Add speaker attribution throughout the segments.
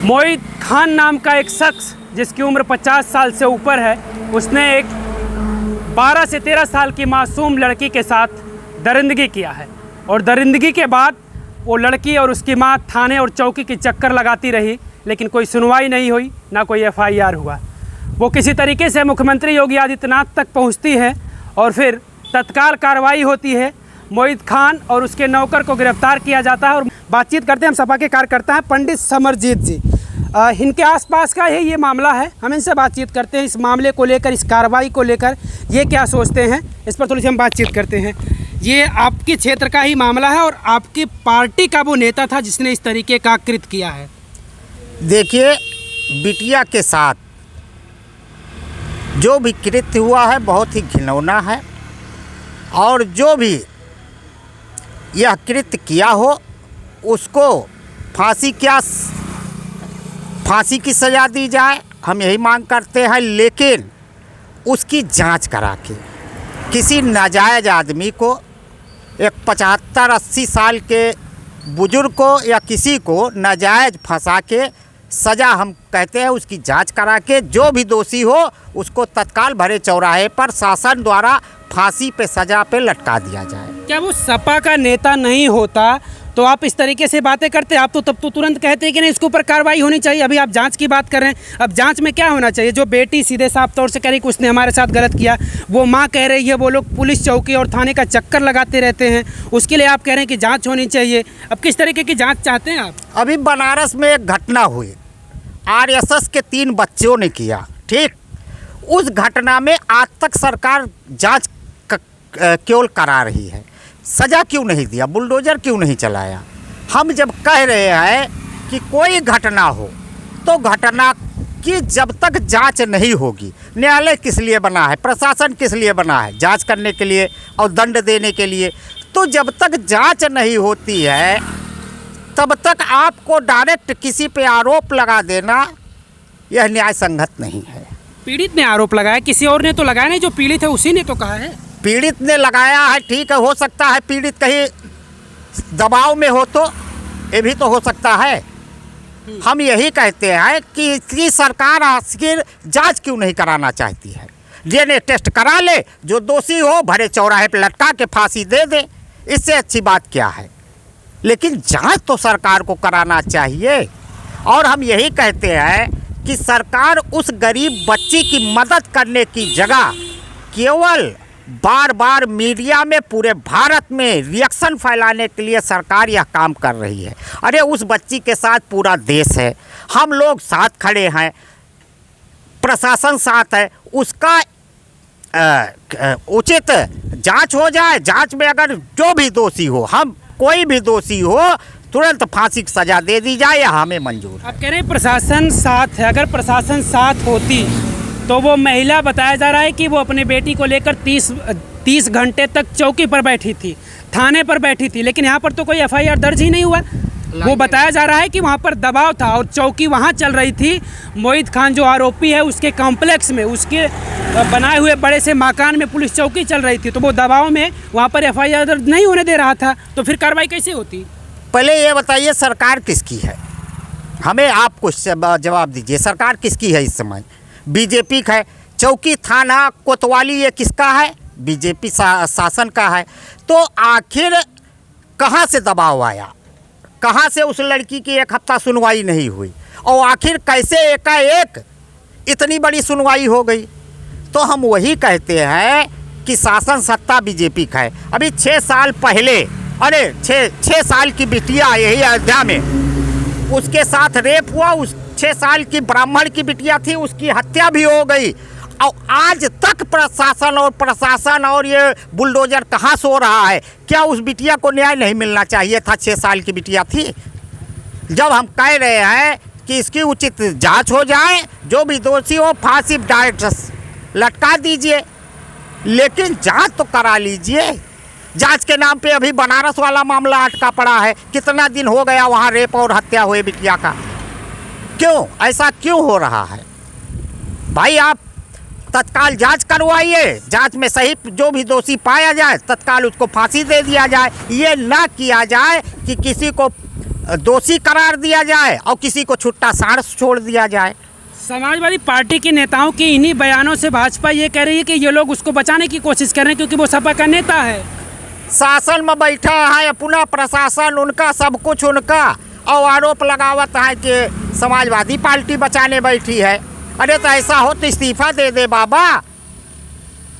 Speaker 1: मोहित खान नाम का एक शख्स जिसकी उम्र 50 साल से ऊपर है, उसने एक 12 से 13 साल की मासूम लड़की के साथ दरिंदगी किया है। और दरिंदगी के बाद वो लड़की और उसकी मां थाने और चौकी की चक्कर लगाती रही, लेकिन कोई सुनवाई नहीं हुई, ना कोई FIR हुआ। वो किसी तरीके से मुख्यमंत्री योगी आदित्यनाथ तक पहुंचती है और फिर तत्काल कार्रवाई होती है। मोहित खान और उसके नौकर को गिरफ्तार किया जाता है। और बातचीत करते हैं हम सपा के कार्यकर्ता हैं पंडित समरजीत जी। इनके आसपास का ही ये मामला है, हम इनसे बातचीत करते हैं इस मामले को लेकर, इस कार्रवाई को लेकर ये क्या सोचते हैं, इस पर थोड़ी सी हम बातचीत करते हैं। ये आपके क्षेत्र का ही मामला है और आपकी पार्टी का वो नेता था जिसने इस तरीके का कृत्य किया है।
Speaker 2: देखिए, बिटिया के साथ जो भी कृत्य हुआ है बहुत ही घिनौना है, और जो भी यह कृत्य किया हो उसको फांसी की सज़ा दी जाए, हम यही मांग करते हैं। लेकिन उसकी जांच करा के किसी नाजायज़ आदमी को, एक 75-80 साल के बुजुर्ग को या किसी को नाजायज़ फंसा के सज़ा, हम कहते हैं उसकी जांच करा के जो भी दोषी हो उसको तत्काल भरे चौराहे पर शासन द्वारा फांसी पे सज़ा पे लटका दिया जाए।
Speaker 1: क्या वो सपा का नेता नहीं होता तो आप इस तरीके से बातें करते? आप तो तब तो तुरंत कहते हैं कि नहीं, इसके ऊपर कार्रवाई होनी चाहिए। अभी आप जांच की बात कर रहे हैं, अब जांच में क्या होना चाहिए? जो बेटी सीधे साफ तौर से कह रही कि उसने हमारे साथ गलत किया, वो माँ कह रही है वो लोग पुलिस चौकी और थाने का चक्कर लगाते रहते हैं, उसके लिए आप कह रहे हैं कि जाँच होनी चाहिए। अब किस तरीके की जाँच चाहते हैं आप?
Speaker 2: अभी बनारस में एक घटना हुई, RSS के 3 बच्चों ने किया, ठीक। उस घटना में आज तक सरकार जांच केवल करा रही है, सज़ा क्यों नहीं दिया, बुलडोजर क्यों नहीं चलाया? हम जब कह रहे हैं कि कोई घटना हो तो घटना की जब तक जांच नहीं होगी, न्यायालय किस लिए बना है, प्रशासन किस लिए बना है? जांच करने के लिए और दंड देने के लिए। तो जब तक जांच नहीं होती है तब तक आपको डायरेक्ट किसी पे आरोप लगा देना यह न्याय संगत नहीं है।
Speaker 1: पीड़ित ने आरोप लगाया, किसी और ने तो लगाया नहीं, जो पीड़ित है उसी ने तो कहा है।
Speaker 2: पीड़ित ने लगाया है, ठीक है, हो सकता है पीड़ित कहीं दबाव में हो, तो ये भी तो हो सकता है। हम यही कहते हैं कि इसकी सरकार आखिर जांच क्यों नहीं कराना चाहती है? DNA टेस्ट करा ले, जो दोषी हो भरे चौराहे पर लटका के फांसी दे दे, इससे अच्छी बात क्या है? लेकिन जांच तो सरकार को कराना चाहिए। और हम यही कहते हैं कि सरकार उस गरीब बच्ची की मदद करने की जगह केवल बार बार मीडिया में पूरे भारत में रिएक्शन फैलाने के लिए सरकार यह काम कर रही है। अरे उस बच्ची के साथ पूरा देश है, हम लोग साथ खड़े हैं, प्रशासन साथ है, उसका उचित जांच हो जाए। जांच में अगर जो भी दोषी हो, हम कोई भी दोषी हो, तुरंत फांसी की सज़ा दे दी जाए, यह हमें मंजूर है।
Speaker 1: आप कह रहे हैं प्रशासन साथ है, अगर प्रशासन साथ होती तो वो महिला बताया जा रहा है कि वो अपने बेटी को लेकर 30 घंटे तक चौकी पर बैठी थी, थाने पर बैठी थी, लेकिन यहाँ पर तो कोई FIR दर्ज ही नहीं हुआ। वो बताया जा रहा है कि वहाँ पर दबाव था और चौकी वहाँ चल रही थी। मोहित खान जो आरोपी है उसके कॉम्प्लेक्स में, उसके बनाए हुए बड़े से मकान में पुलिस चौकी चल रही थी, तो वो दबाव में वहाँ पर FIR दर्ज नहीं होने दे रहा था, तो फिर कार्रवाई कैसे होती?
Speaker 2: पहले ये बताइए सरकार किसकी है, हमें आप कुछ जवाब दीजिए। सरकार किसकी है इस समय? BJP का है। चौकी थाना कोतवाली ये किसका है? BJP शासन का है। तो आखिर कहाँ से दबाव आया? कहाँ से उस लड़की की 1 हफ्ता सुनवाई नहीं हुई, और आखिर कैसे एकाएक इतनी बड़ी सुनवाई हो गई? तो हम वही कहते हैं कि शासन सत्ता BJP का है। अभी 6 साल पहले, अरे 6 साल की बिटिया यही अयोध्या में, उसके साथ रेप हुआ, उस 6 साल की ब्राह्मण की बिटिया थी, उसकी हत्या भी हो गई, और आज तक प्रशासन और ये बुलडोजर कहाँ सो रहा है? क्या उस बिटिया को न्याय नहीं मिलना चाहिए था? 6 साल की बिटिया थी। जब हम कह रहे हैं कि इसकी उचित जांच हो जाए, जो भी दोषी हो फांसी डायरेक्ट लटका दीजिए, लेकिन जांच तो करा लीजिए। जांच के नाम पे अभी बनारस वाला मामला अटका पड़ा है, कितना दिन हो गया वहाँ रेप और हत्या हुए बिटिया का। क्यों ऐसा क्यों हो रहा है? भाई आप तत्काल जांच करवाइए, जांच में सही जो भी दोषी पाया जाए तत्काल उसको फांसी दे दिया जाए। ये ना किया जाए कि किसी को दोषी करार दिया जाए और किसी को छुट्टा सांस छोड़ दिया जाए।
Speaker 1: समाजवादी पार्टी के नेताओं के इन्हीं बयानों से भाजपा ये कह रही है कि ये लोग उसको बचाने की कोशिश कर रहे हैं क्योंकि वो सपा का नेता है।
Speaker 2: शासन में बैठा है अपना प्रशासन उनका, सब कुछ उनका, और आरोप लगावत है कि समाजवादी पार्टी बचाने बैठी है। अरे तो ऐसा हो तो इस्तीफा दे दे बाबा।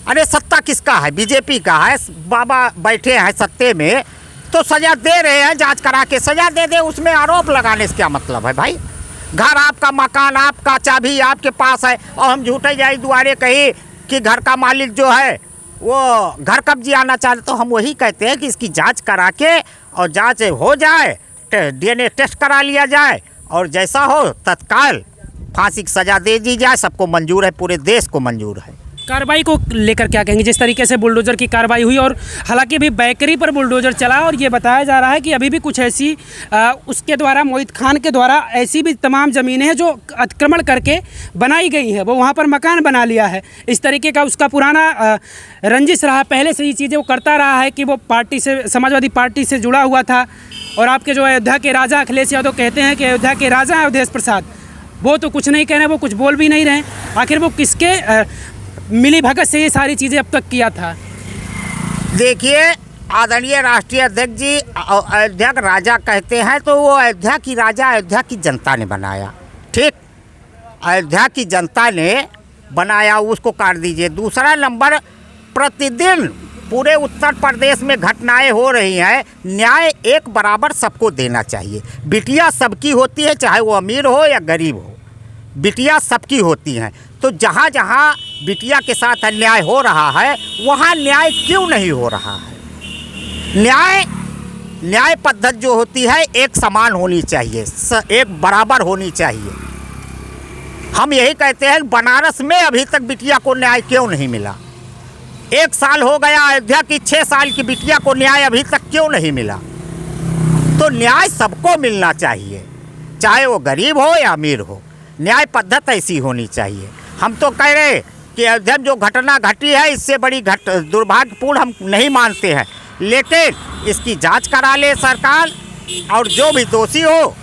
Speaker 2: अरे सत्ता किसका है? बीजेपी का है। बाबा बैठे हैं सत्ते में तो सजा दे रहे हैं, जांच करा के सजा दे दे। उसमें आरोप लगाने से क्या मतलब है भाई? घर आपका, मकान आपका, चाबी आपके पास है और हम झूठे जाई दुआरे कही कि घर का मालिक जो है वो घर कब्जे आना चाहते। तो हम वही कहते हैं कि इसकी जांच करा के और जांच हो जाए, DNA टेस्ट करा लिया जाए और जैसा हो तत्काल फांसी की सज़ा दे दी जाए। सबको मंजूर है, पूरे देश को मंजूर है।
Speaker 1: कार्रवाई को लेकर क्या कहेंगे? जिस तरीके से बुलडोजर की कार्रवाई हुई और हालांकि अभी बैकरी पर बुलडोजर चला और ये बताया जा रहा है कि अभी भी कुछ ऐसी उसके द्वारा, मोहित खान के द्वारा ऐसी भी तमाम ज़मीनें हैं जो अतिक्रमण करके बनाई गई हैं। वो वहाँ पर मकान बना लिया है। इस तरीके का उसका पुराना रंजिश रहा, पहले से ये चीज़ें वो करता रहा है कि वो पार्टी से, समाजवादी पार्टी से जुड़ा हुआ था। और आपके जो अयोध्या के राजा अखिलेश यादव कहते हैं कि अयोध्या के राजा हैं अवधेश प्रसाद, वो तो कुछ नहीं कह रहे, वो कुछ बोल भी नहीं रहे। आखिर वो किसके मिली भगत से ये सारी चीज़ें अब तक किया था?
Speaker 2: देखिए, आदरणीय राष्ट्रीय अध्यक्ष जी अयोध्या का राजा कहते हैं तो वो अयोध्या की राजा अयोध्या की जनता ने बनाया। ठीक, अयोध्या की जनता ने बनाया, उसको काट दीजिए। दूसरा नंबर, प्रतिदिन पूरे उत्तर प्रदेश में घटनाएं हो रही हैं। न्याय एक बराबर सबको देना चाहिए। बिटिया सबकी होती है, चाहे वो अमीर हो या गरीब हो, बिटिया सबकी होती हैं। तो जहाँ जहाँ बिटिया के साथ अन्याय हो रहा है वहाँ न्याय क्यों नहीं हो रहा है? न्याय पद्धति जो होती है एक समान होनी चाहिए, एक बराबर होनी चाहिए। हम यही कहते हैं बनारस में अभी तक बिटिया को न्याय क्यों नहीं मिला? 1 साल हो गया, अयोध्या की 6 साल की बिटिया को न्याय अभी तक क्यों नहीं मिला? तो न्याय सबको मिलना चाहिए, चाहे वो गरीब हो या अमीर हो। न्याय पद्धति ऐसी होनी चाहिए। हम तो कह रहे कि अयोध्या जो घटना घटी है इससे बड़ी दुर्भाग्यपूर्ण हम नहीं मानते हैं, लेकिन इसकी जांच करा ले सरकार और जो भी दोषी हो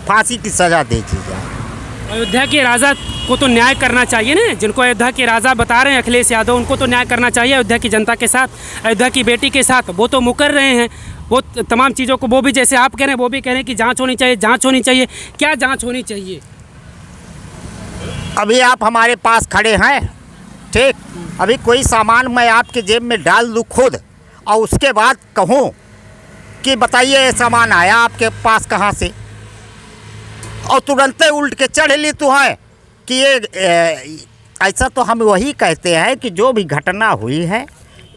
Speaker 2: फांसी की सज़ा दे दी जाए।
Speaker 1: अयोध्या के राजा को तो न्याय करना चाहिए ना, जिनको अयोध्या के राजा बता रहे हैं अखिलेश यादव, उनको तो न्याय करना चाहिए अयोध्या की जनता के साथ, अयोध्या की बेटी के साथ। वो तो मुकर रहे हैं, वो तमाम चीज़ों को, वो भी जैसे आप कह रहे हैं वो भी कह रहे हैं कि जांच होनी चाहिए, जांच होनी चाहिए। क्या जांच होनी चाहिए?
Speaker 2: अभी आप हमारे पास खड़े हैं, ठीक, अभी कोई सामान मैं आपके जेब में डाल दूँ खुद और उसके बाद कहूँ कि बताइए ये सामान आया आपके पास कहाँ से, और तुरंत उल्ट के चढ़ ली तो है कि ये ऐसा। तो हम वही कहते हैं कि जो भी घटना हुई है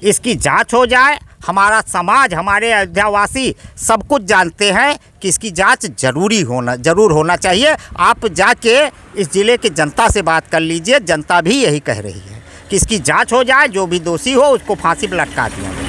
Speaker 2: इसकी जांच हो जाए। हमारा समाज, हमारे अयोध्यावासी सब कुछ जानते हैं कि इसकी जांच ज़रूर होना चाहिए। आप जाके इस ज़िले की जनता से बात कर लीजिए, जनता भी यही कह रही है कि इसकी जांच हो जाए, जो भी दोषी हो उसको फांसी पर लटका दिया जाए।